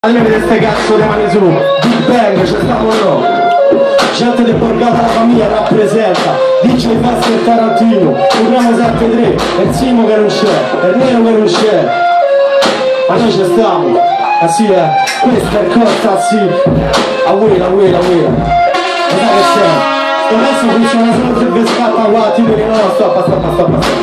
Almeno queste cazzo le mani su, Big Bang, c'è stato no. Gente di Borgata la famiglia rappresenta, dice i festi del Tarantino, urliamo 7-3, è il Simo che non c'è, è il Nero che non c'è. Ma noi ci stiamo, ah sì questa è cosa sì, a voi. Ma sai che c'è? Sto pezzo funziona solo se vi scatta qua, titoli no, stoppa.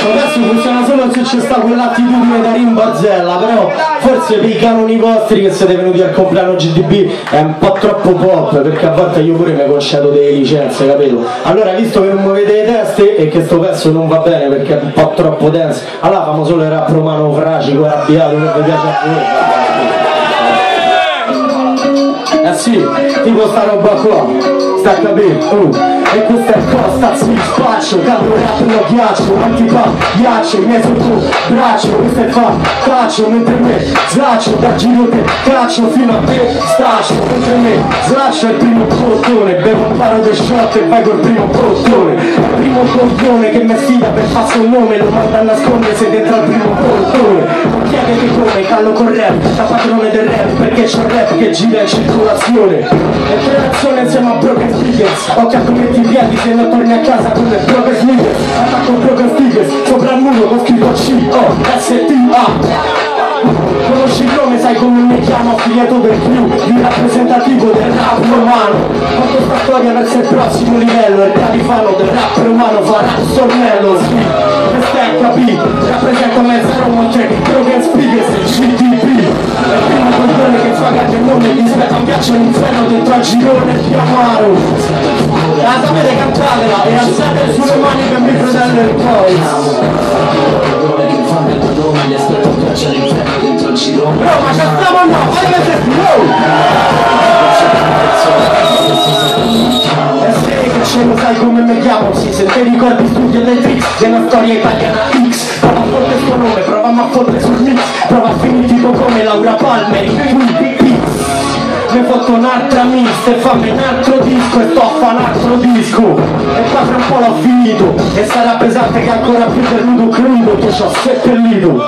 Adesso funziona solo se c'è sta quell'attitudine da rimbarzella, però forse per i canoni vostri che siete venuti al compleanno GDB è un po' troppo pop, perché a volte io pure mi concedo delle licenze, capito? Allora, visto che non muovete le teste e che sto pezzo non va bene perché è un po' troppo dance, allora famo solo il rap romano fracico, arrabbiato, che vi piace a voi. Eh sì, tipo sta roba qua, sta a capire? E questa è costa, si spaccio, cambio rap lo ghiaccio, ghiaccio, i miei sotto braccio, questo è faccio, mentre me slaccio, da giro te caccio, fino a te staccio, mentre me slaccio è il primo bottone, bevo un paro di shot e vai col primo bottone, il primo coglione che mi sfida per farsi un nome, lo manda a nascondere se dentro al primo bottone, non chiedete come, callo con rap, da padrone del rap, perché c'è un rap che gira in circolazione, e relazione insieme a Broken Stickers, occhio a come i piedi se non torni a casa con le Broken Stickers, attacco Broken Stickers, sopra il muro con scritto C-O-S-T-A. Conosci il nome, sai come mi chiamo, affiliato del più, il rappresentativo del rap romano. Porto sta storia verso il prossimo livello, il califano del rap romano farà il stornello, sì. Questo è HP, rappresento mezzo Roma, c'è Broken Stickers e GDB. È il primo coglione che svaga il nome, gli spetta un ghiaccio all'inferno dentro al girone di amaro. La sapete, cantatela e alzate sulle mani per mio fratello e poi gli aspetta un ghiaccio all'inferno dentro al girone. No, ma ci stiamo no, fai vedere, e sei che ce lo sai come mi chiamo, sì, se ti ricordi studio le tricks della storia italiana X. Prova a fottere il tuo nome, prova a fottere sul mix, prova a finire tipo come Laura Palmer, mi fatto un'altra mix e fammi un altro disco e sto a fare un altro disco e qua fra un po' l'ho finito e sarà pesante che ancora più del nudo crudo che ci ho seppellito.